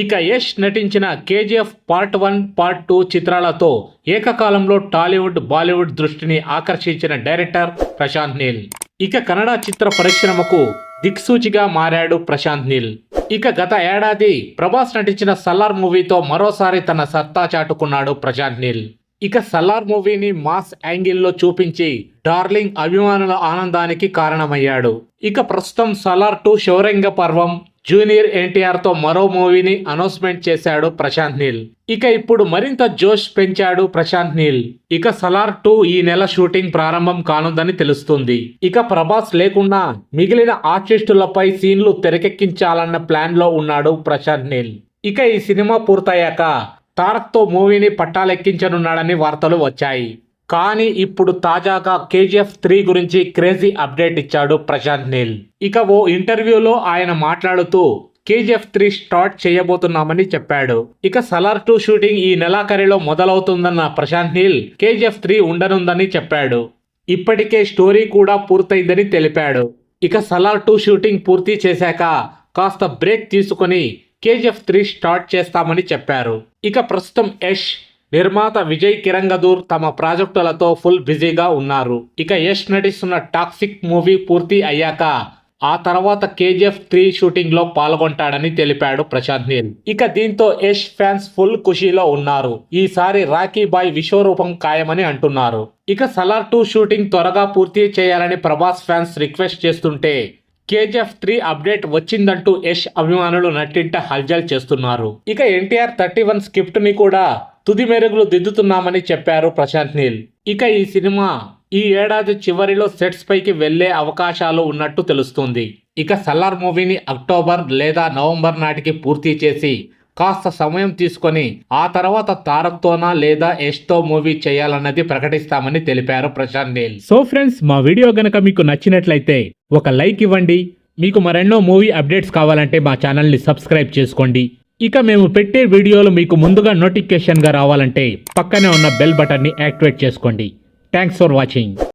ఇక యష్ నటించిన KGF part 1, part 2 చిత్రాలతో ఏకకాలంలో టాలీవుడ్, బాలీవుడ్ దృష్టిని ఆకర్షించిన డైరెక్టర్ ప్రశాంత్ నీల్. ఇక కన్నడ చిత్ర పరిశ్రమకు దిక్సూచిగా మారాడు ప్రశాంత్ నీల్. ఇక గత ఏడాది ప్రభాస్ నటించిన సలార్ మూవీతో మరోసారి తన సత్తా చాటుకున్నాడు ప్రశాంత్ నీల్. ఇక సలార్ మూవీని మాస్ యాంగిల్లో చూపించి డార్లింగ్ అభిమానుల ఆనందానికి కారణమయ్యాడు. ఇక ప్రస్తుతం సలార్ 2 శౌర్యంగ పర్వం జూనియర్ ఎన్టీఆర్ తో మరో మూవీని అనౌన్స్మెంట్ చేశాడు ప్రశాంత్ నీల్. ఇక ఇప్పుడు మరింత జోష్ పెంచాడు ప్రశాంత్ నీల్. ఇక సలార్ 2 ఈ నెల షూటింగ్ ప్రారంభం కానుందని తెలుస్తుంది. ఇక ప్రభాస్ లేకుండా మిగిలిన ఆర్టిస్టులపై సీన్లు తెరకెక్కించాలన్న ప్లాన్ లో ఉన్నాడు ప్రశాంత్ నీల్. ఇక ఈ సినిమా పూర్తయ్యాక తారక్ తో మూవీని పట్టాలెక్కించనున్నాడని వార్తలు వచ్చాయి. కానీ ఇప్పుడు తాజాగా కేజీఎఫ్ 3 గురించి క్రేజీ అప్డేట్ ఇచ్చాడు ప్రశాంత్ నీల్. ఇక ఓ ఇంటర్వ్యూలో ఆయన మాట్లాడుతూ కేజీఎఫ్ 3 స్టార్ట్ చేయబోతున్నామని చెప్పాడు. ఇక సలార్ 2 షూటింగ్ ఈ నెలాఖరిలో మొదలవుతుందన్న ప్రశాంత్ నీల్ కేజీఎఫ్ 3 ఉండనుందని చెప్పాడు. ఇప్పటికే స్టోరీ కూడా పూర్తయిందని తెలిపాడు. ఇక సలార్ 2 షూటింగ్ పూర్తి చేశాక కాస్త బ్రేక్ తీసుకుని కేజీఎఫ్ 3 స్టార్ట్ చేస్తామని చెప్పారు. ఇక ప్రస్తుతం యష్, నిర్మాత విజయ్ కిరంగదూర్ తమ ప్రాజెక్టులతో ఫుల్ బిజీగా ఉన్నారు. ఇక యష్ నటిస్తున్న టాక్సిక్ మూవీ పూర్తి అయ్యాక ఆ తర్వాత కేజీఎఫ్ 3 షూటింగ్ లో పాల్గొంటాడని తెలిపాడు ప్రశాంత్ నీల్. ఇక దీంతో యష్ ఫ్యాన్స్ ఫుల్ ఖుషీలో ఉన్నారు. ఈసారి రాఖీ బాయ్ విశ్వరూపం ఖాయమని అంటున్నారు. ఇక సలార్ 2 షూటింగ్ త్వరగా పూర్తి చేయాలని ప్రభాస్ ఫ్యాన్స్ రిక్వెస్ట్ చేస్తుంటే కేజీఎఫ్ 3 అప్డేట్ వచ్చిందంటూ యష్ అభిమానులు నట్టింట హల్చల్ చేస్తున్నారు. ఇక ఎన్టీఆర్ 31 స్క్రిప్ట్ ని కూడా తుది మెరుగులు దిద్దుతున్నామని చెప్పారు ప్రశాంత్ నీల్. ఇక ఈ సినిమా ఈ ఏడాది చివరిలో సెట్స్ పైకి వెళ్లే అవకాశాలు ఉన్నట్టు తెలుస్తుంది. ఇక సలార్ మూవీని అక్టోబర్ లేదా నవంబర్ నాటికి పూర్తి చేసి కాస్త సమయం తీసుకొని ఆ తర్వాత తారక్ తోనా లేదా యష్ తో మూవీ చేయాలన్నది ప్రకటిస్తామని తెలిపారు ప్రశాంత్ నీల్. సో ఫ్రెండ్స్, మా వీడియో గనక మీకు నచ్చినట్లయితే ఒక లైక్ ఇవ్వండి. మీకు మరెన్నో మూవీ అప్డేట్స్ కావాలంటే మా ఛానల్ని సబ్స్క్రైబ్ చేసుకోండి. ఇక మేము పెట్టే వీడియోలు మీకు ముందుగా నోటిఫికేషన్గా రావాలంటే పక్కనే ఉన్న బెల్ బటన్ని యాక్టివేట్ చేసుకోండి. Thanks for watching.